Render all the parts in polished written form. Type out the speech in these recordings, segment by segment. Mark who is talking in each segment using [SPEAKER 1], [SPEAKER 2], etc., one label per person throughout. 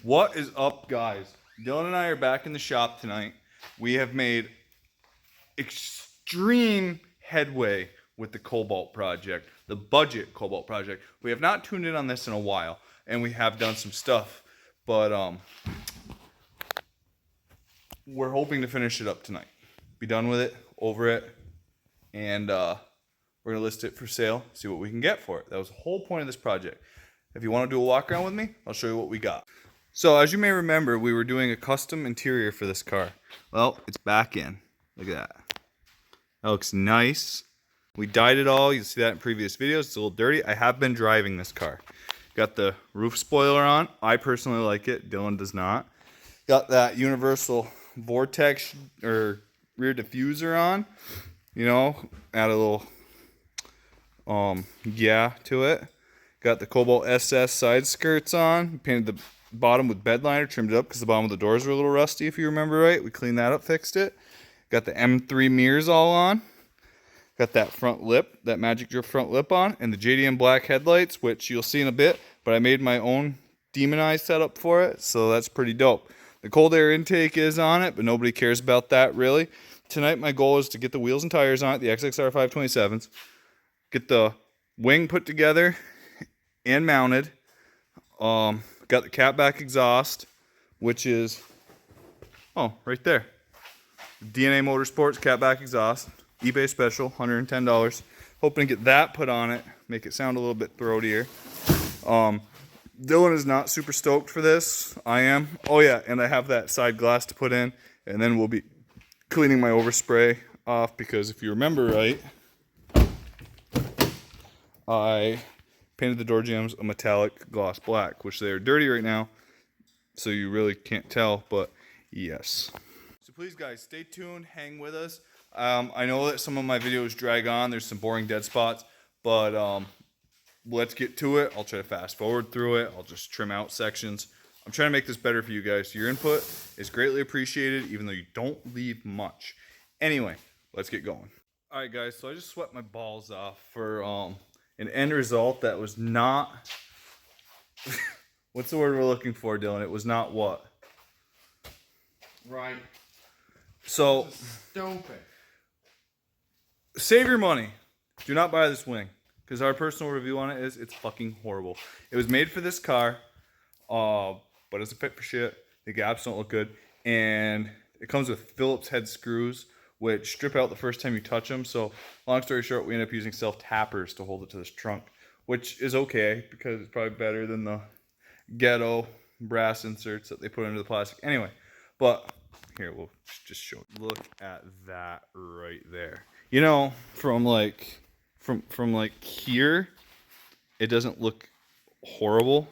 [SPEAKER 1] What is up, guys? Dylan and I are back in the shop tonight. We have made extreme headway with the cobalt project, the budget cobalt project. We have not tuned in on this in a while, and we have done some stuff, but we're hoping to finish it up tonight. Be done with it, over it, and we're gonna list it for sale, see what we can get for it. That was the whole point of this project. If you want to do a walk around with me, I'll show you what we got. So as you may remember, we were doing a custom interior for this car. Well, it's back in. Look at that. That looks nice. We dyed it all. You'll see that in previous videos. It's a little dirty. I have been driving this car. Got the roof spoiler on. I personally like it. Dylan does not. Got that universal vortex or rear diffuser on. You know, add a little yeah to it. Got the Cobalt SS side skirts on. Painted the bottom with bed liner, trimmed it up because the bottom of the doors were a little rusty, if you remember right. We cleaned that up, fixed it. Got the M3 mirrors all on. Got that front lip, that magic drift front lip on, and the JDM black headlights, which you'll see in a bit, but I made my own demonized setup for it, so that's pretty dope. The cold air intake is on it, but nobody cares about that really. Tonight my goal is to get the wheels and tires on it, the XXR 527s, get the wing put together and mounted. Got the catback exhaust, which is, oh, right there. DNA Motorsports catback exhaust, eBay special, $110. Hoping to get that put on it, make it sound a little bit throatier. Dylan is not super stoked for this. I am. Oh yeah, and I have that side glass to put in, and then we'll be cleaning my overspray off because if you remember right, I painted the door jambs a metallic gloss black, which they are dirty right now, so you really can't tell, but yes. So please guys, stay tuned, hang with us. I know that some of my videos drag on, there's some boring dead spots, but let's get to it. I'll try to fast forward through it. I'll just trim out sections. I'm trying to make this better for you guys. Your input is greatly appreciated, even though you don't leave much. Anyway, let's get going. All right guys, so I just sweat my balls off for an end result that was not, what's the word we're looking for, Dylan? It was not what?
[SPEAKER 2] Right.
[SPEAKER 1] So,
[SPEAKER 2] Stupid.
[SPEAKER 1] Save your money. Do not buy this wing. Because our personal review on it is, it's fucking horrible. It was made for this car, but it's a fit for shit. The gaps don't look good. And it comes with Phillips head screws, which strip out the first time you touch them. So long story short, we end up using self-tappers to hold it to this trunk, which is okay because it's probably better than the ghetto brass inserts that they put into the plastic. Anyway, but here, we'll just show you. Look at that right there. You know, from like here, it doesn't look horrible.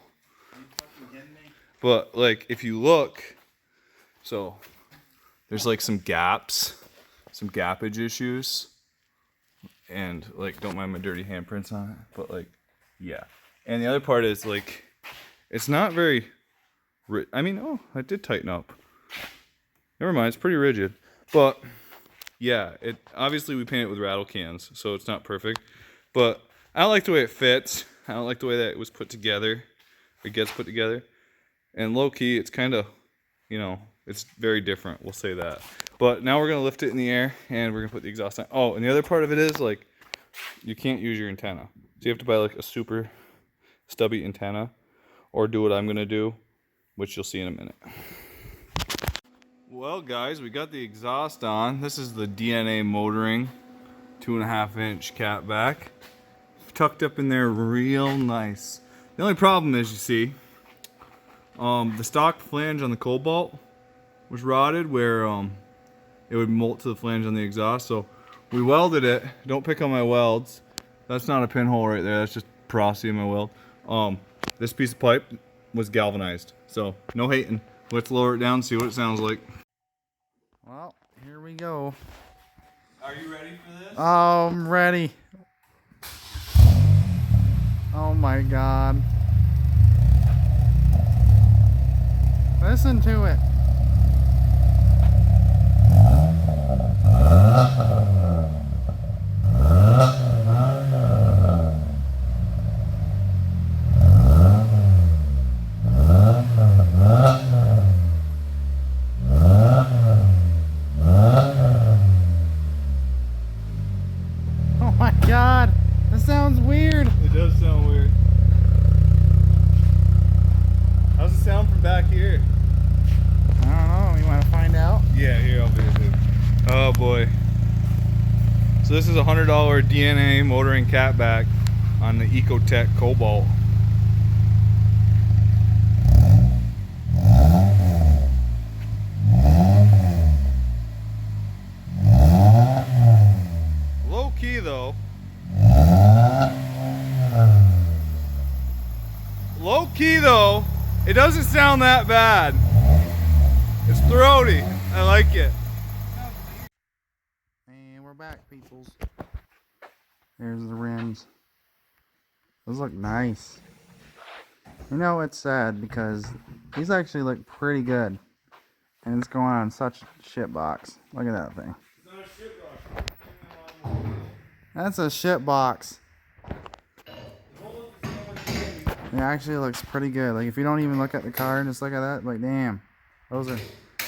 [SPEAKER 2] Are you fucking kidding me?
[SPEAKER 1] But like if you look, so there's like some gaps. Some gappage issues, and like don't mind my dirty handprints on it, but like yeah. And the other part is like it's not very I mean, oh, I did tighten up, never mind, it's pretty rigid, but yeah, it obviously we paint it with rattle cans, so it's not perfect, but I don't like the way it fits. I don't like the way that it was put together, it gets put together, and low-key it's kind of, you know, it's very different, we'll say that. But now we're going to lift it in the air, and we're going to put the exhaust on. Oh, and the other part of it is, like, you can't use your antenna. So you have to buy, like, a super stubby antenna, or do what I'm going to do, which you'll see in a minute. Well, guys, we got the exhaust on. This is the DNA motoring 2.5-inch catback. Tucked up in there real nice. The only problem is, you see, the stock flange on the Cobalt was rotted where it would molt to the flange on the exhaust, so we welded it. Don't pick on my welds. That's not a pinhole right there, that's just porosity in my weld. This piece of pipe was galvanized, so no hating. Let's lower it down and see what it sounds like.
[SPEAKER 2] Well, here we go.
[SPEAKER 1] Are you ready for this?
[SPEAKER 2] Oh, I'm ready. Oh my God. Listen to it.
[SPEAKER 1] Oh boy. So this is a $100 DNA motoring catback on the Ecotech Cobalt. Low key though. Low key though, it doesn't sound that bad. It's throaty. I like it.
[SPEAKER 2] And we're back, peoples. There's the rims. Those look nice. You know, it's sad because these actually look pretty good. And it's going on such a shit box. Look at that thing. That's a shit box. It actually looks pretty good. Like, if you don't even look at the car and just look at that, like, damn. Those are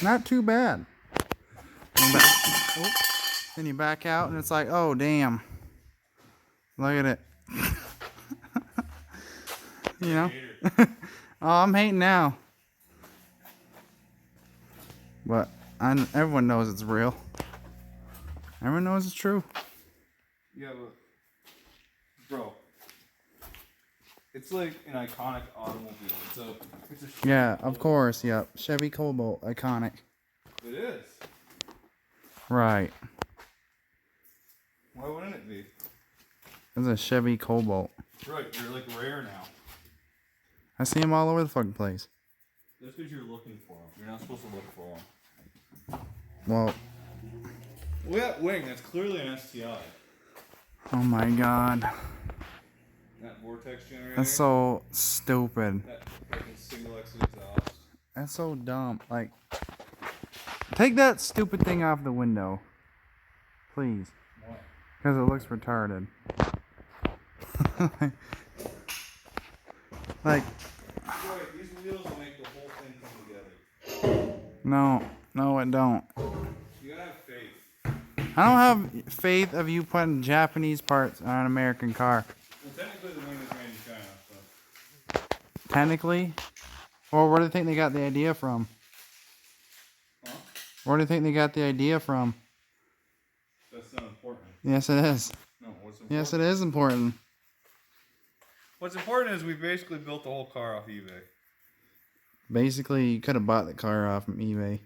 [SPEAKER 2] not too bad. Then you back out and it's like, oh, damn. Look at it. You know? Oh, I'm hating now. But everyone knows it's real. Everyone knows it's true.
[SPEAKER 1] Yeah, but bro, it's like an iconic automobile. It's a
[SPEAKER 2] Yeah, of course. Yep. Chevy Cobalt, iconic.
[SPEAKER 1] It is.
[SPEAKER 2] Right.
[SPEAKER 1] Why wouldn't it be?
[SPEAKER 2] It's a Chevy Cobalt.
[SPEAKER 1] Right, you're like rare now.
[SPEAKER 2] I see them all over the fucking place.
[SPEAKER 1] That's because you're looking for them. You're not supposed to look for them.
[SPEAKER 2] Well,
[SPEAKER 1] Look at that wing. That's clearly an STI.
[SPEAKER 2] oh my god.
[SPEAKER 1] That vortex generator.
[SPEAKER 2] That's so stupid.
[SPEAKER 1] That fucking single exit exhaust.
[SPEAKER 2] That's so dumb. Like, take that stupid thing off the window. Please.
[SPEAKER 1] Why?
[SPEAKER 2] Because it looks retarded. Like,
[SPEAKER 1] Boy, these wheels will make the whole thing come together.
[SPEAKER 2] no, it don't.
[SPEAKER 1] You gotta have faith.
[SPEAKER 2] I don't have faith of you putting Japanese parts on an American car.
[SPEAKER 1] Well, technically the wing is made in China, so.
[SPEAKER 2] Technically. Or where do they think they got the idea from?
[SPEAKER 1] Huh?
[SPEAKER 2] Where do you think they got the idea from?
[SPEAKER 1] That's not important.
[SPEAKER 2] Yes, it is.
[SPEAKER 1] No, what's important?
[SPEAKER 2] Yes, it is important.
[SPEAKER 1] What's important is we basically built the whole car off eBay.
[SPEAKER 2] Basically, you could have bought the car off from eBay.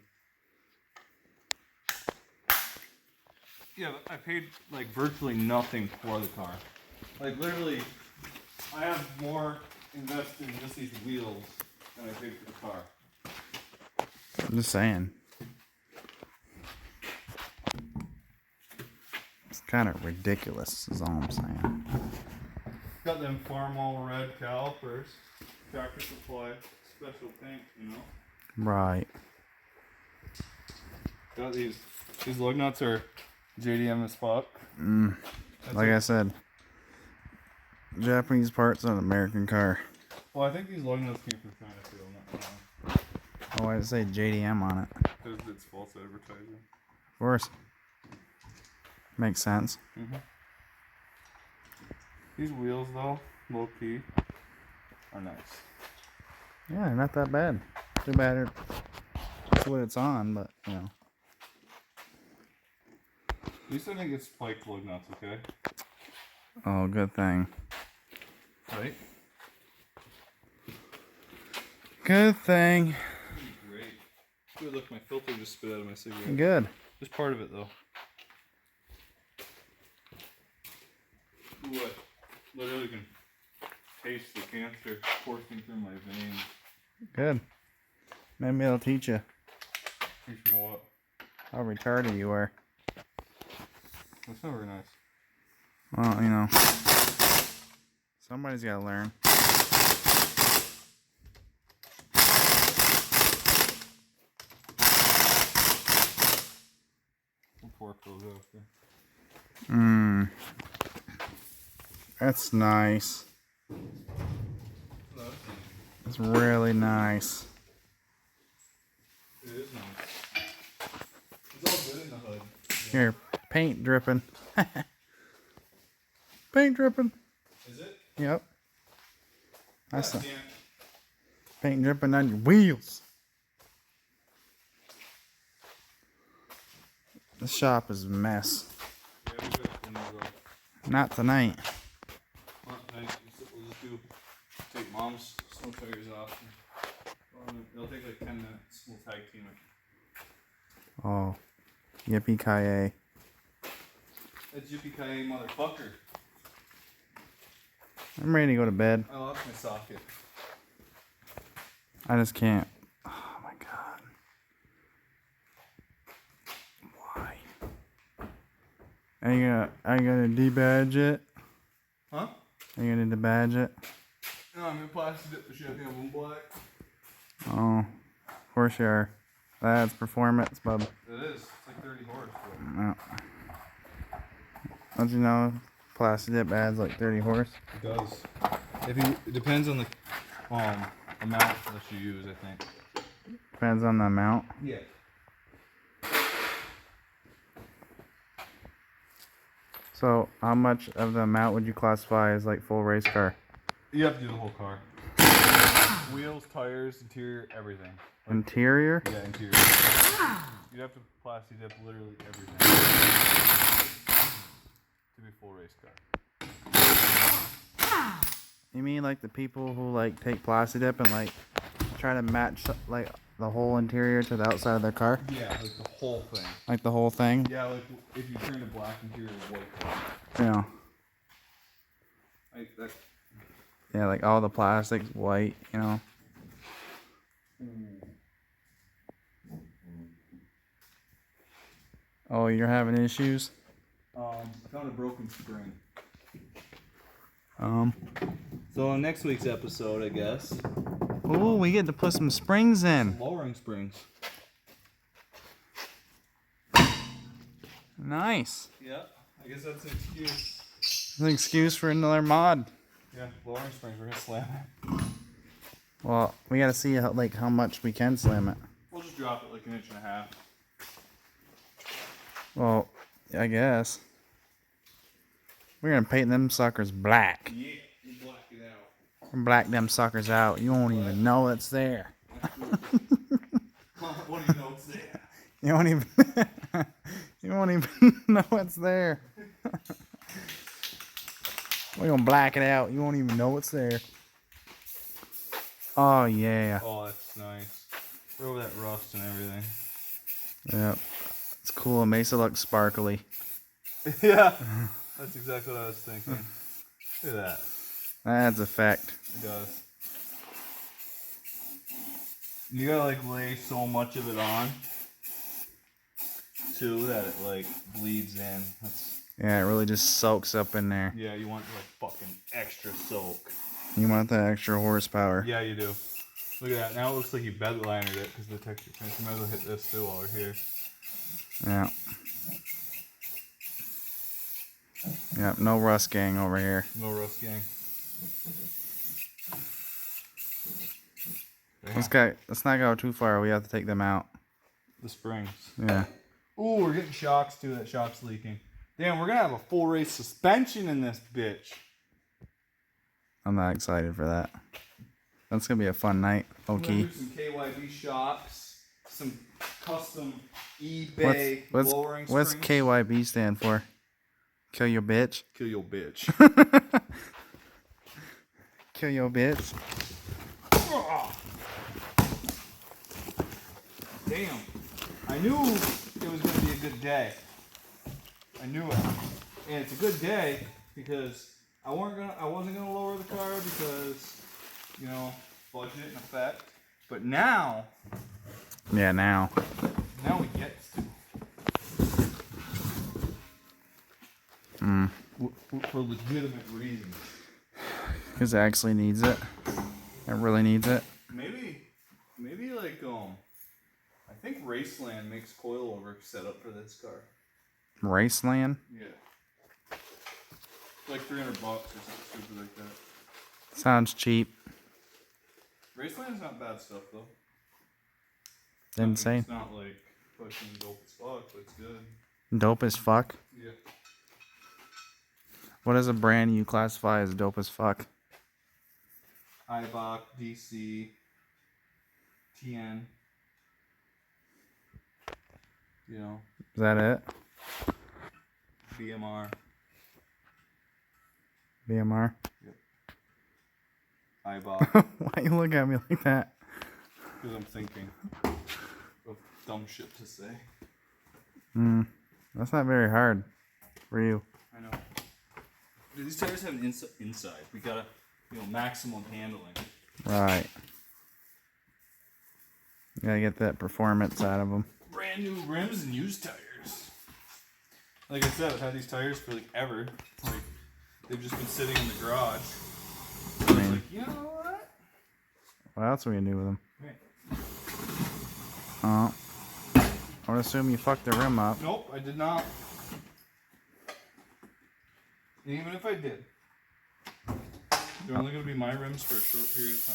[SPEAKER 1] Yeah, but I paid like virtually nothing for the car. Like literally, I have more invested in just these wheels than I paid for the car.
[SPEAKER 2] I'm just saying. It's kind of ridiculous, is all I'm saying.
[SPEAKER 1] Got them farm all red calipers, Tractor Supply, special paint, you know.
[SPEAKER 2] Right.
[SPEAKER 1] Got these lug nuts are JDM as fuck.
[SPEAKER 2] Like I said, Japanese parts on an American car.
[SPEAKER 1] Well, I think these lug nuts came from China too. I'm not wrong.
[SPEAKER 2] Oh, I'd say JDM on it. Of
[SPEAKER 1] Because it's false advertising.
[SPEAKER 2] course. Makes sense.
[SPEAKER 1] These wheels though, low key, are nice.
[SPEAKER 2] Yeah, not that bad. Too bad it's what it's on, but, you know.
[SPEAKER 1] At least I think it's spiked lug nuts, okay?
[SPEAKER 2] Oh, good thing.
[SPEAKER 1] Right?
[SPEAKER 2] Good thing.
[SPEAKER 1] Great. Good, look, my filter just spit out of my cigarette.
[SPEAKER 2] Good.
[SPEAKER 1] Just part of it though. Ooh, I literally can taste the cancer coursing through my veins.
[SPEAKER 2] Good. Maybe it'll teach you
[SPEAKER 1] Teach me what?
[SPEAKER 2] how retarded you are.
[SPEAKER 1] That's not very nice.
[SPEAKER 2] Well, you know. Somebody's got to learn.
[SPEAKER 1] We'll fork those after.
[SPEAKER 2] That's nice. It's really nice.
[SPEAKER 1] It is nice. It's all good in the hood.
[SPEAKER 2] Here, paint dripping. Paint dripping.
[SPEAKER 1] Is it?
[SPEAKER 2] Yep. That's
[SPEAKER 1] God
[SPEAKER 2] the
[SPEAKER 1] damn.
[SPEAKER 2] paint dripping on your wheels. This shop is a mess.
[SPEAKER 1] Yeah, we better clean those up.
[SPEAKER 2] Not tonight.
[SPEAKER 1] Well, we'll just take Mom's snow tires off. It'll take like 10 minutes. We'll tag team it.
[SPEAKER 2] Oh. Yippee-ki-yay.
[SPEAKER 1] That's yippee-ki-yay, motherfucker.
[SPEAKER 2] I'm ready to go to bed.
[SPEAKER 1] I lost my socket.
[SPEAKER 2] I just can't. Oh my god. Why? Are you gonna debadge it?
[SPEAKER 1] Huh?
[SPEAKER 2] Are you gonna debadge it?
[SPEAKER 1] No, I'm gonna plastic dip the shit. I think I'm black.
[SPEAKER 2] Oh, of course you are. That's performance, bub.
[SPEAKER 1] It is. It's like 30 horse.
[SPEAKER 2] No. Don't you know plastic dip adds like 30 horse?
[SPEAKER 1] It does. It depends on the amount that you use, I think.
[SPEAKER 2] Depends on the amount.
[SPEAKER 1] Yeah.
[SPEAKER 2] So, how much of the amount would you classify as like full race car?
[SPEAKER 1] You have to do the whole car. Wheels, tires, interior, everything. Like,
[SPEAKER 2] Interior?
[SPEAKER 1] yeah, interior. You'd have to plastic dip literally everything to be full race car.
[SPEAKER 2] You mean like the people who like take plastic dip and like try to match like the whole interior to the outside of their car?
[SPEAKER 1] Yeah, like the whole thing.
[SPEAKER 2] Like the whole thing?
[SPEAKER 1] Yeah, like if you turn the black interior white.
[SPEAKER 2] Yeah.
[SPEAKER 1] Like that.
[SPEAKER 2] Yeah, like all the plastic's white, you know. Oh, you're having issues?
[SPEAKER 1] I found a broken spring.
[SPEAKER 2] So
[SPEAKER 1] on next week's episode, I guess.
[SPEAKER 2] Oh, we get to put some springs in.
[SPEAKER 1] Lowering springs.
[SPEAKER 2] Nice.
[SPEAKER 1] Yeah, I guess that's an excuse.
[SPEAKER 2] It's an excuse for another mod.
[SPEAKER 1] Yeah, lowering springs. We're gonna slam it.
[SPEAKER 2] Well, we gotta see how much we can slam it.
[SPEAKER 1] We'll just drop it like 1.5 inches.
[SPEAKER 2] Well, I guess. We're gonna paint them suckers black.
[SPEAKER 1] Yeah, you black it out.
[SPEAKER 2] Black them suckers out. You won't even know it's there.
[SPEAKER 1] What do you know it's there?
[SPEAKER 2] You won't even you won't even know it's there. We're gonna black it out. You won't even know it's there. Oh yeah.
[SPEAKER 1] Oh, that's nice. Throw over that rust and everything.
[SPEAKER 2] Yep. It's cool. It makes it look sparkly.
[SPEAKER 1] Yeah, that's exactly what I was thinking. Look at that.
[SPEAKER 2] That adds effect.
[SPEAKER 1] It does. You gotta like lay so much of it on too that it like bleeds in. That's
[SPEAKER 2] Yeah, it really just soaks up in there.
[SPEAKER 1] yeah. You want like fucking extra soak.
[SPEAKER 2] You want that extra horsepower.
[SPEAKER 1] Yeah, you do. Look at that. Now it looks like you bedlinered it because the texture finish. You might as well hit this too while we're here.
[SPEAKER 2] Yeah. Yep, no rust gang over here.
[SPEAKER 1] No rust gang.
[SPEAKER 2] Let's not go too far. We have to take them out.
[SPEAKER 1] The springs.
[SPEAKER 2] Yeah.
[SPEAKER 1] Ooh, we're getting shocks too. That shock's leaking. Damn, we're gonna have a full race suspension in this bitch.
[SPEAKER 2] I'm not excited for that. That's gonna be a fun night. Okay.
[SPEAKER 1] Do some KYB shocks, some custom eBay lowering
[SPEAKER 2] What's
[SPEAKER 1] springs.
[SPEAKER 2] KYB stand for? Kill your bitch.
[SPEAKER 1] Kill your bitch.
[SPEAKER 2] Kill your bitch.
[SPEAKER 1] Damn. I knew it was gonna be a good day. I knew it. And it's a good day because I wasn't gonna lower the car because, you know, budget and effect. But now
[SPEAKER 2] Yeah, now.
[SPEAKER 1] we get to. For legitimate reasons.
[SPEAKER 2] Because it actually needs it. It really needs it.
[SPEAKER 1] Maybe like I think Raceland makes coilover set up for this car.
[SPEAKER 2] Raceland?
[SPEAKER 1] Yeah. Like $300 or something stupid like that.
[SPEAKER 2] Sounds cheap.
[SPEAKER 1] Raceland's not bad stuff though.
[SPEAKER 2] Insane.
[SPEAKER 1] It's not like fucking dope as fuck, but it's good.
[SPEAKER 2] Dope as fuck.
[SPEAKER 1] Yeah.
[SPEAKER 2] What is a brand you classify as dope as fuck?
[SPEAKER 1] Ibach, DC, TN. You know,
[SPEAKER 2] Is that it?
[SPEAKER 1] BMR.
[SPEAKER 2] BMR?
[SPEAKER 1] Yep. Eyeball.
[SPEAKER 2] Why you look at me like that?
[SPEAKER 1] Because I'm thinking of dumb shit to say.
[SPEAKER 2] That's not very hard for you.
[SPEAKER 1] I know. Dude, these tires have an inside. We gotta, maximum handling.
[SPEAKER 2] Right. You gotta get that performance out of them.
[SPEAKER 1] Brand new rims and used tires. Like I said, I've had these tires for like ever. Like they've just been sitting in the garage. So I was like, you know what?
[SPEAKER 2] What else are we gonna do with them?
[SPEAKER 1] Okay.
[SPEAKER 2] Oh. I would assume you fucked the rim up.
[SPEAKER 1] Nope, I did not. And even if I did, they're only going to be my rims for a short period of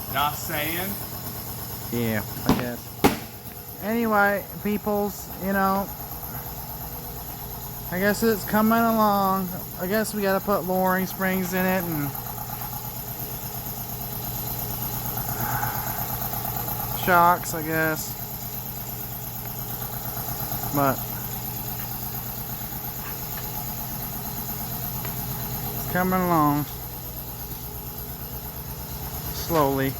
[SPEAKER 1] time. Not saying.
[SPEAKER 2] Yeah, I guess. Anyway, peoples, I guess it's coming along. I guess we gotta put lowering springs in it and shocks, I guess. But it's coming along slowly.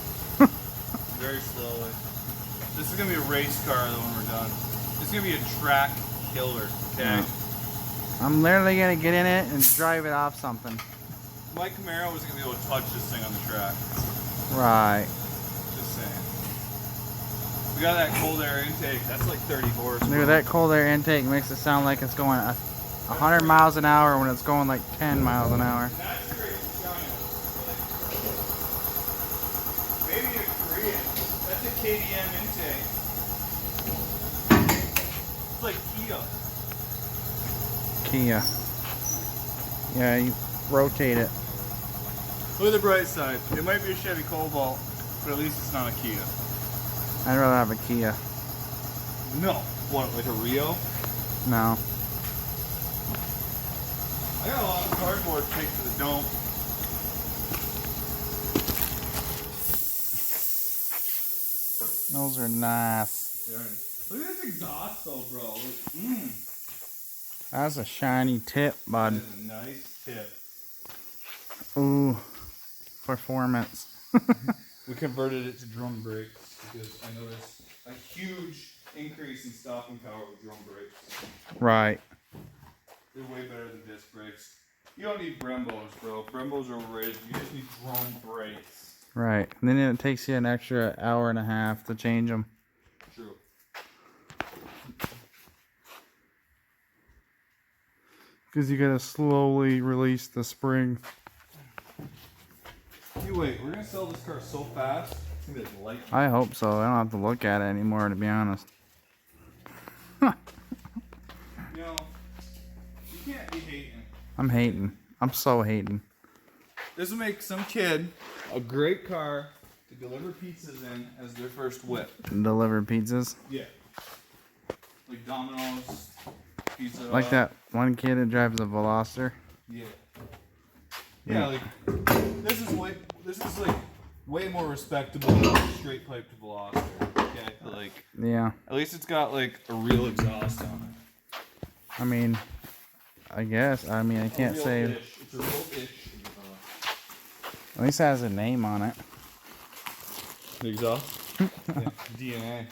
[SPEAKER 1] Very slowly. This is going to be a race car though when we're done. It's going to be a track killer, okay?
[SPEAKER 2] Yeah. I'm literally gonna get in it and drive it off something.
[SPEAKER 1] My Camaro wasn't going to be able to touch this thing on the track.
[SPEAKER 2] Right.
[SPEAKER 1] Just saying. We got that cold air intake. That's like 30 horsepower.
[SPEAKER 2] Dude, that cold air intake makes it sound like it's going 100 miles an hour when it's going like 10 miles an hour.
[SPEAKER 1] That's straight from China. Maybe a Korean. That's a KDM intake. It's like Kia.
[SPEAKER 2] Kia. Yeah, you rotate it.
[SPEAKER 1] Look at the bright side. It might be a Chevy Cobalt, but at least it's not a Kia.
[SPEAKER 2] I'd rather have a Kia.
[SPEAKER 1] No. What, like a Rio?
[SPEAKER 2] No.
[SPEAKER 1] I got a lot of cardboard taped to the dome.
[SPEAKER 2] Those are nice.
[SPEAKER 1] Look at this exhaust though, bro.
[SPEAKER 2] That's a shiny tip, bud.
[SPEAKER 1] That is a nice tip.
[SPEAKER 2] Ooh. Performance.
[SPEAKER 1] We converted it to drum brakes because I noticed a huge increase in stopping power with drum brakes.
[SPEAKER 2] Right.
[SPEAKER 1] They're way better than disc brakes. You don't need Brembos, bro. Brembos are overrated. You just need drum brakes.
[SPEAKER 2] Right. And then it takes you an extra hour and a half to change them.
[SPEAKER 1] True.
[SPEAKER 2] Because you gotta slowly release the spring.
[SPEAKER 1] Hey, wait, we're gonna sell this car so fast. It's gonna be like lightning.
[SPEAKER 2] I hope so. I don't have to look at it anymore, to be honest.
[SPEAKER 1] You know, you can't be hating.
[SPEAKER 2] I'm hating. I'm so hating.
[SPEAKER 1] This will make some kid a great car to deliver pizzas in as their first whip.
[SPEAKER 2] Deliver pizzas.
[SPEAKER 1] Yeah. Like Domino's, Pizza
[SPEAKER 2] Like
[SPEAKER 1] Hut.
[SPEAKER 2] that one kid that drives a Veloster.
[SPEAKER 1] Yeah. Yeah, like this is like way more respectable than a straight pipe to Veloster. Okay, but like
[SPEAKER 2] Yeah.
[SPEAKER 1] at least it's got like a real exhaust on it.
[SPEAKER 2] I mean, I guess. I mean, I can't say.
[SPEAKER 1] It's a real ish.
[SPEAKER 2] At least it has a name on it.
[SPEAKER 1] The exhaust? Yeah, DNA.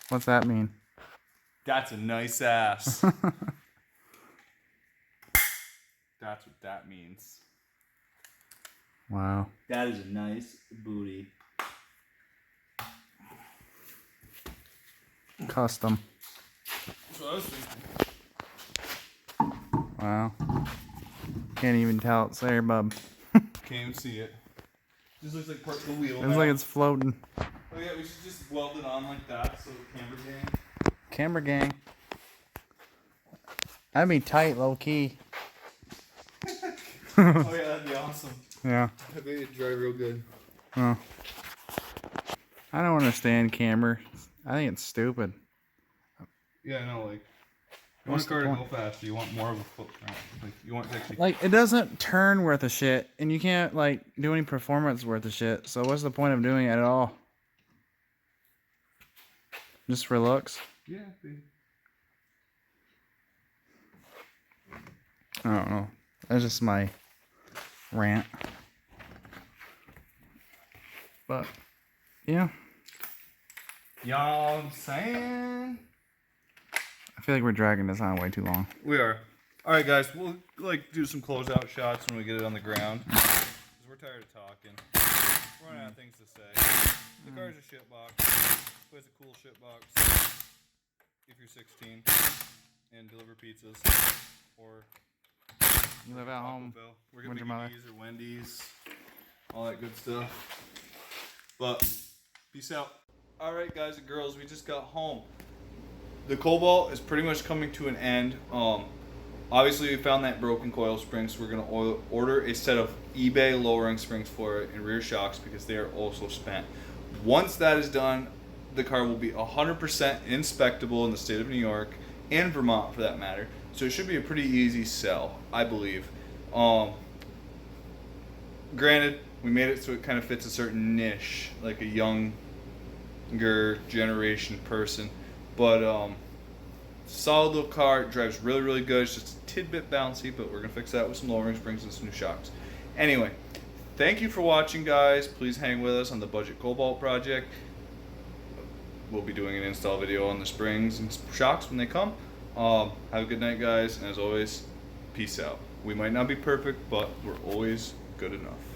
[SPEAKER 2] What's that mean?
[SPEAKER 1] That's a nice ass. That's what that means.
[SPEAKER 2] Wow.
[SPEAKER 1] That is a nice booty.
[SPEAKER 2] Custom.
[SPEAKER 1] That's what I was thinking.
[SPEAKER 2] Wow. Can't even tell it's there, bub.
[SPEAKER 1] Can't even see it. Just looks like part of the wheel.
[SPEAKER 2] Looks like it's floating.
[SPEAKER 1] Oh yeah, we should just weld it on like that so the camera gang.
[SPEAKER 2] Camera gang. That'd be tight, low key.
[SPEAKER 1] Oh yeah, that'd be awesome.
[SPEAKER 2] Yeah.
[SPEAKER 1] I bet it'd drive real good.
[SPEAKER 2] Oh. I don't understand camera. I think it's stupid.
[SPEAKER 1] Yeah, I know, like You want
[SPEAKER 2] What's
[SPEAKER 1] a
[SPEAKER 2] the
[SPEAKER 1] car to
[SPEAKER 2] point?
[SPEAKER 1] go faster. You want more of a footprint. Like you want to actually.
[SPEAKER 2] Like, it doesn't turn worth a shit, and you can't, like, do any performance worth a shit. So what's the point of doing it at all? Just for looks?
[SPEAKER 1] Yeah. Dude.
[SPEAKER 2] I don't know. That's just my rant. But, yeah.
[SPEAKER 1] You know what I'm saying?
[SPEAKER 2] I feel like we're dragging this on way too long.
[SPEAKER 1] We are. All right, guys. We'll like do some closeout shots when we get it on the ground. Cause we're tired of talking. We're running out of things to say. The car's a shitbox. But it's a cool shitbox. If you're 16 and deliver pizzas or
[SPEAKER 2] You live at home.
[SPEAKER 1] Bell. We're gonna
[SPEAKER 2] with
[SPEAKER 1] be
[SPEAKER 2] your mother.
[SPEAKER 1] or Wendy's, all that good stuff. But peace out. All right, guys and girls, we just got home. The Cobalt is pretty much coming to an end. Obviously we found that broken coil spring, so we're gonna order a set of eBay lowering springs for it and rear shocks because they are also spent. Once that is done, the car will be 100% inspectable in the state of New York and Vermont for that matter. So it should be a pretty easy sell, I believe. Granted, we made it so it kind of fits a certain niche, like a younger generation person. But solid little car. It drives really, really good. It's just a tidbit bouncy, but we're gonna fix that with some lowering springs and some new shocks. Anyway, thank you for watching, guys. Please hang with us on the Budget Cobalt project. We'll be doing an install video on the springs and shocks when they come. Have a good night, guys, and as always, peace out. We might not be perfect, but we're always good enough.